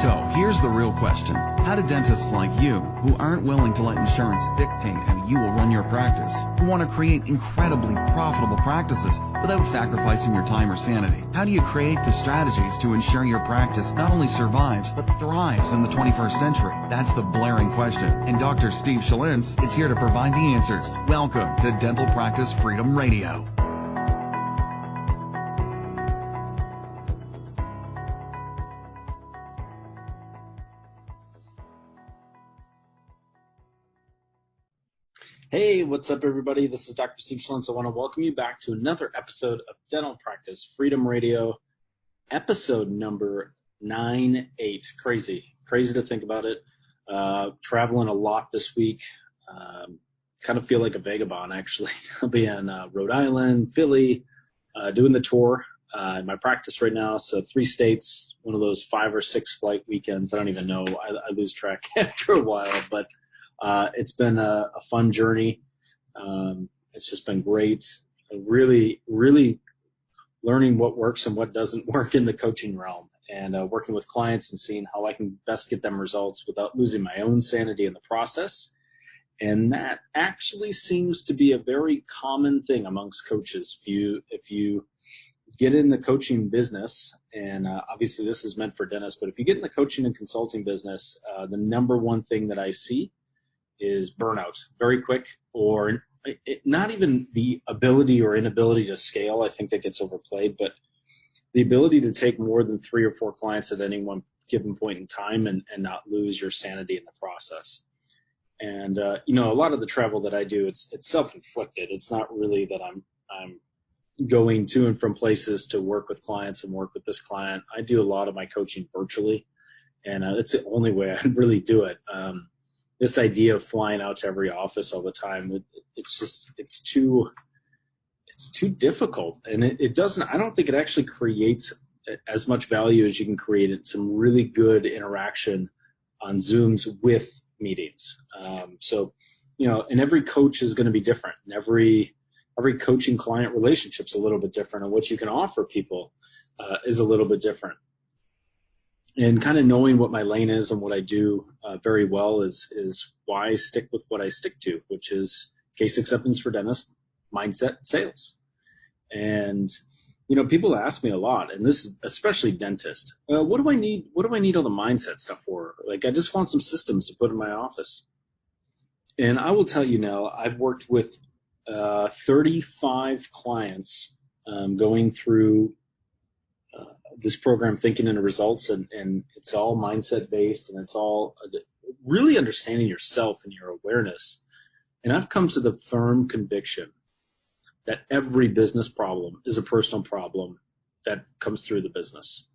So here's the real question. How do dentists like you, who aren't willing to let insurance dictate how you will run your practice, who want to create incredibly profitable practices without sacrificing your time or sanity, how do you create the strategies to ensure your practice not only survives, but thrives in the 21st century? That's the blaring question. And Dr. Steve Schlintz is here to provide the answers. Welcome to Dental Practice Freedom Radio. Hey, what's up, everybody? This is Dr. Steve Schlintz. I want to welcome you back to another episode of Dental Practice Freedom Radio, episode number 98. Crazy to think about it. Traveling a lot this week. Kind of feel like a vagabond, actually. I'll be in Rhode Island, Philly, doing the tour. My practice right now, so 3 states, one of those 5 or 6 flight weekends. I don't even know. I lose track after a while, but it's been a fun journey. It's just been great. Really learning what works and what doesn't work in the coaching realm, and working with clients and seeing how I can best get them results without losing my own sanity in the process. And that actually seems to be a very common thing amongst coaches. If you get in the coaching business, and obviously this is meant for dentists, but if you get in the coaching and consulting business, the number one thing that I see is burnout very quick, or not even the ability or inability to scale. I think that gets overplayed, but the ability to take more than 3 or 4 clients at any one given point in time and not lose your sanity in the process. And, a lot of the travel that I do, it's self-inflicted. It's not really that I'm going to and from places to work with clients and work with this client. I do a lot of my coaching virtually, and it's the only way I really do it. This idea of flying out to every office all the time, it's too difficult. And I don't think it actually creates as much value as you can create in some really good interaction on Zooms with meetings. And every coach is going to be different, and every coaching client relationship's a little bit different, and what you can offer people is a little bit different. And kind of knowing what my lane is and what I do very well is why I stick with what I stick to, which is case acceptance for dentists, mindset, sales. And, people ask me a lot, and this is especially dentists, what do I need all the mindset stuff for? Like, I just want some systems to put in my office. And I will tell you now, I've worked with 35 clients going through this program, Thinking into Results, and it's all mindset based, and it's all really understanding yourself and your awareness. And I've come to the firm conviction that every business problem is a personal problem that comes through the business.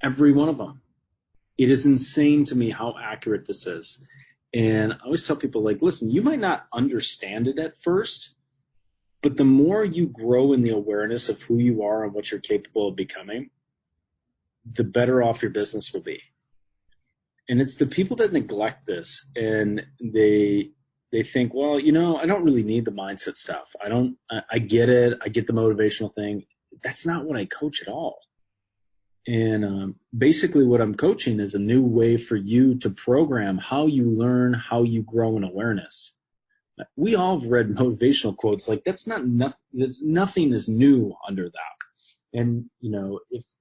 Every one of them. It is insane to me how accurate this is. And I always tell people, like, listen, you might not understand it at first, but the more you grow in the awareness of who you are and what you're capable of becoming, the better off your business will be. And it's the people that neglect this, and they think, well, I don't really need the mindset stuff. I get it. I get the motivational thing. That's not what I coach at all. And basically what I'm coaching is a new way for you to program how you learn, how you grow in awareness. We all have read motivational quotes. Like, nothing is new under that. And,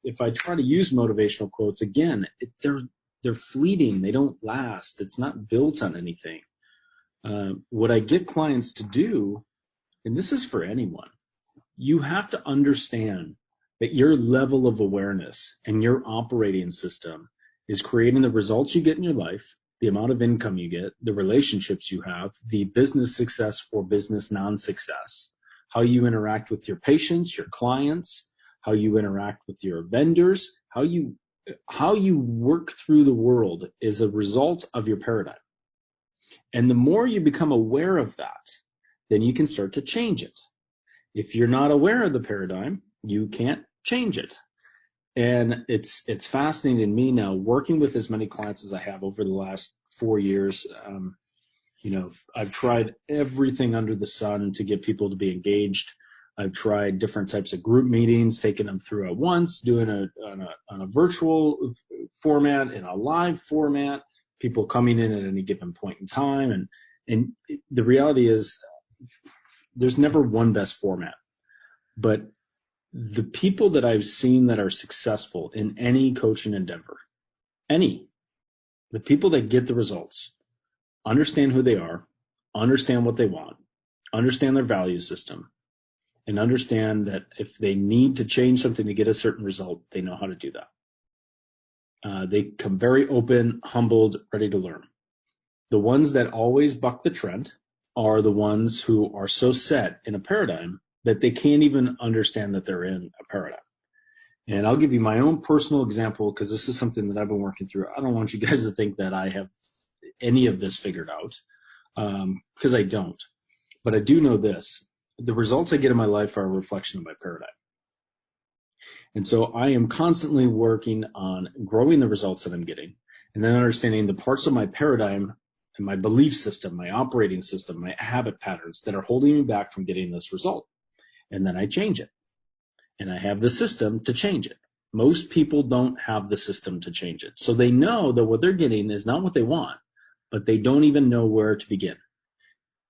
if I try to use motivational quotes, again, they're fleeting. They don't last. It's not built on anything. What I get clients to do, and this is for anyone, you have to understand that your level of awareness and your operating system is creating the results you get in your life, the amount of income you get, the relationships you have, the business success or business non-success, how you interact with your patients, your clients, how you interact with your vendors, how you work through the world is a result of your paradigm. And the more you become aware of that, then you can start to change it. If you're not aware of the paradigm, you can't change it. And it's fascinating to me now, working with as many clients as I have over the last 4 years. I've tried everything under the sun to get people to be engaged. I've tried different types of group meetings, taking them through at once, doing on a virtual format, in a live format, people coming in at any given point in time. And the reality is there's never one best format. But the people that I've seen that are successful in any coaching endeavor, the people that get the results, understand who they are, understand what they want, understand their value system, and understand that if they need to change something to get a certain result, they know how to do that. They come very open, humbled, ready to learn. The ones that always buck the trend are the ones who are so set in a paradigm that they can't even understand that they're in a paradigm. And I'll give you my own personal example because this is something that I've been working through. I don't want you guys to think that I have any of this figured out because I don't. But I do know this. The results I get in my life are a reflection of my paradigm. And so I am constantly working on growing the results that I'm getting and then understanding the parts of my paradigm and my belief system, my operating system, my habit patterns that are holding me back from getting this result. And then I change it. And I have the system to change it. Most people don't have the system to change it. So they know that what they're getting is not what they want, but they don't even know where to begin.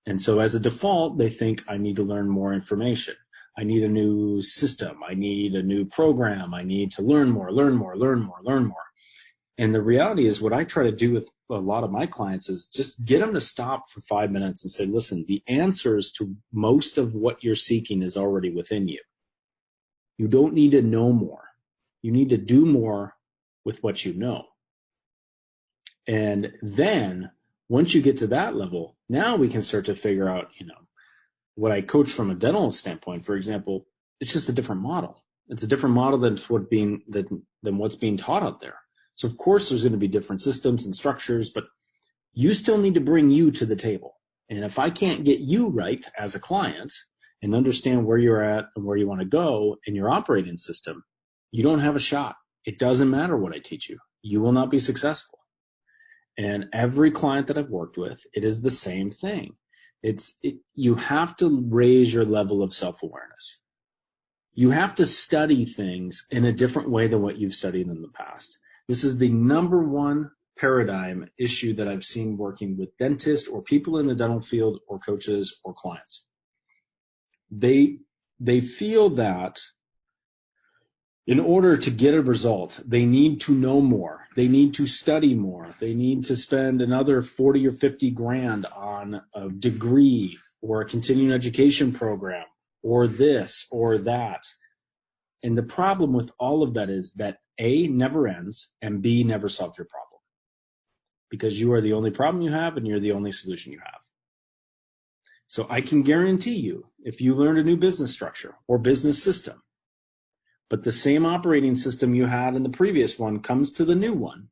And so as a default, they think I need to learn more information. I need a new system. I need a new program. I need to learn more. And the reality is what I try to do with a lot of my clients is just get them to stop for 5 minutes and say, listen, the answers to most of what you're seeking is already within you. You don't need to know more. You need to do more with what you know. And then once you get to that level, now we can start to figure out, what I coach from a dental standpoint, for example, it's just a different model. It's a different model than what's being taught out there. So of course there's going to be different systems and structures, but you still need to bring you to the table. And if I can't get you right as a client and understand where you're at and where you want to go in your operating system, you don't have a shot. It doesn't matter what I teach you. You will not be successful. And every client that I've worked with, it is the same thing. You have to raise your level of self-awareness. You have to study things in a different way than what you've studied in the past. This is the number one paradigm issue that I've seen working with dentists or people in the dental field or coaches or clients. They feel that in order to get a result, they need to know more. They need to study more. They need to spend another 40 or 50 grand on a degree or a continuing education program or this or that. And the problem with all of that is that A, never ends, and B, never solves your problem. Because you are the only problem you have and you're the only solution you have. So I can guarantee you, if you learn a new business structure or business system, but the same operating system you had in the previous one comes to the new one,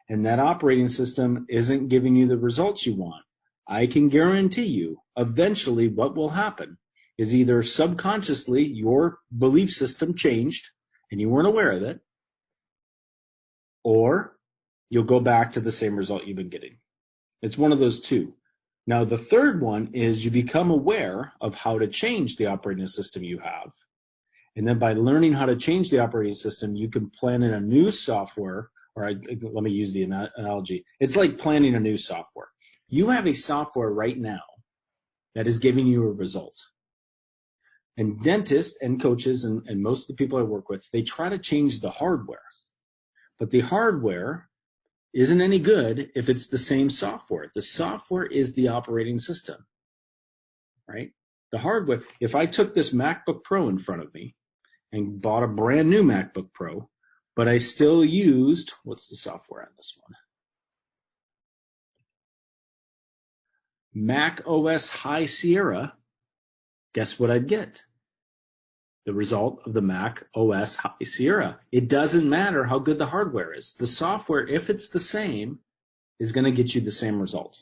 and that operating system isn't giving you the results you want, I can guarantee you eventually what will happen is either subconsciously your belief system changed and you weren't aware of it, or you'll go back to the same result you've been getting. It's one of those two. Now, the third one is you become aware of how to change the operating system you have. And then by learning how to change the operating system, you can plan in a new software, let me use the analogy. It's like planning a new software. You have a software right now that is giving you a result. And dentists and coaches and most of the people I work with, they try to change the hardware. But the hardware isn't any good if it's the same software. The software is the operating system, right? The hardware, if I took this MacBook Pro in front of me and bought a brand new MacBook Pro, but I still used, what's the software on this one? Mac OS High Sierra, guess what I'd get? The result of the Mac OS High Sierra. It doesn't matter how good the hardware is. The software, if it's the same, is going to get you the same result.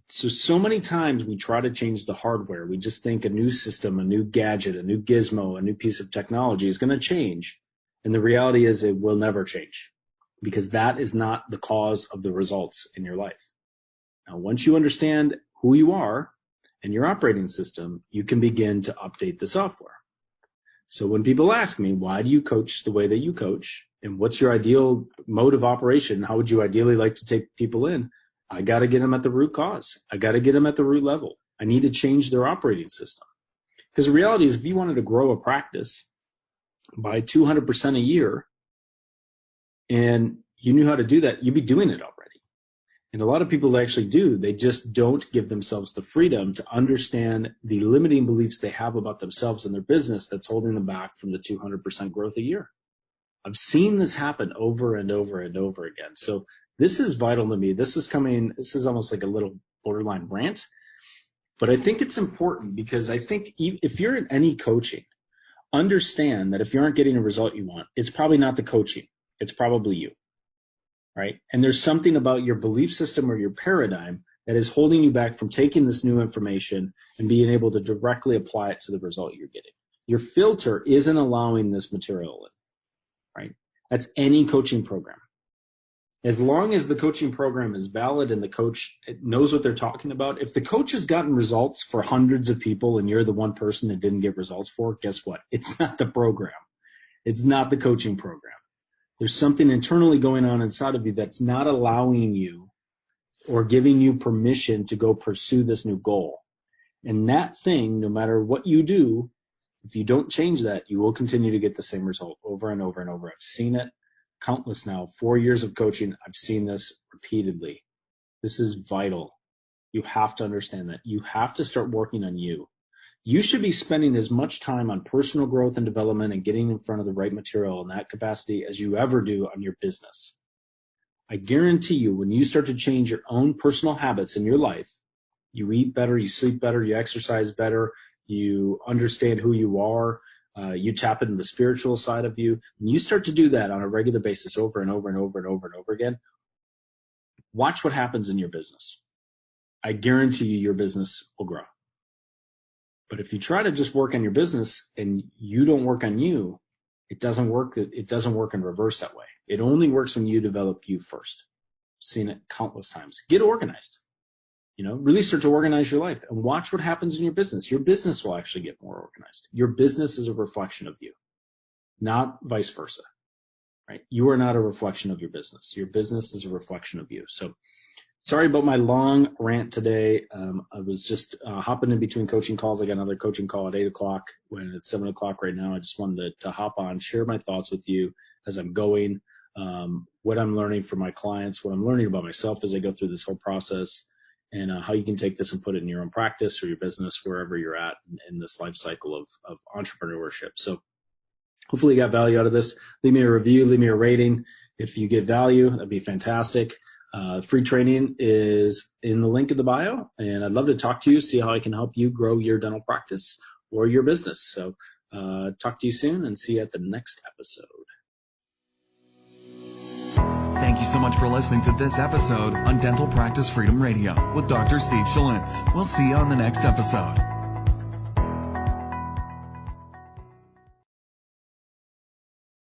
So many times we try to change the hardware. We just think a new system, a new gadget, a new gizmo, a new piece of technology is going to change. And the reality is it will never change because that is not the cause of the results in your life. Now, once you understand who you are and your operating system, you can begin to update the software. So when people ask me, why do you coach the way that you coach? And what's your ideal mode of operation? How would you ideally like to take people in? I got to get them at the root cause. I got to get them at the root level. I need to change their operating system. Because the reality is, if you wanted to grow a practice by 200% a year and you knew how to do that, you'd be doing it already. And a lot of people actually do. They just don't give themselves the freedom to understand the limiting beliefs they have about themselves and their business that's holding them back from the 200% growth a year. I've seen this happen over and over and over again. So this is vital to me. This is almost like a little borderline rant, but I think it's important because I think if you're in any coaching, understand that if you aren't getting a result you want, it's probably not the coaching. It's probably you. Right? And there's something about your belief system or your paradigm that is holding you back from taking this new information and being able to directly apply it to the result you're getting. Your filter isn't allowing this material in, right? That's any coaching program. As long as the coaching program is valid and the coach knows what they're talking about, if the coach has gotten results for hundreds of people and you're the one person that didn't get results for, guess what? It's not the program. It's not the coaching program. There's something internally going on inside of you that's not allowing you or giving you permission to go pursue this new goal. And that thing, no matter what you do, if you don't change that, you will continue to get the same result over and over and over. I've seen it countless now. 4 years of coaching, I've seen this repeatedly. This is vital. You have to understand that. You have to start working on you. You should be spending as much time on personal growth and development and getting in front of the right material in that capacity as you ever do on your business. I guarantee you, when you start to change your own personal habits in your life, you eat better, you sleep better, you exercise better, you understand who you are, you tap into the spiritual side of you. When you start to do that on a regular basis over and over and over and over and over again, watch what happens in your business. I guarantee you your business will grow. But if you try to just work on your business and you don't work on you, it doesn't work. It doesn't work in reverse that way. It only works when you develop you first. I've seen it countless times. Get organized. Really start to organize your life and watch what happens in your business. Your business will actually get more organized. Your business is a reflection of you, not vice versa, right? You are not a reflection of your business. Your business is a reflection of you. So sorry about my long rant today. I was just hopping in between coaching calls. I got another coaching call at 8 o'clock when it's 7 o'clock right now. I just wanted to hop on, share my thoughts with you as I'm going, what I'm learning from my clients, what I'm learning about myself as I go through this whole process, and how you can take this and put it in your own practice or your business, wherever you're at in this life cycle of entrepreneurship. So hopefully you got value out of this. Leave me a review, leave me a rating. If you get value, that'd be fantastic. Free training is in the link in the bio, and I'd love to talk to you, see how I can help you grow your dental practice or your business. So talk to you soon and see you at the next episode. Thank you so much for listening to this episode on Dental Practice Freedom Radio with Dr. Steve Schlintz. We'll see you on the next episode.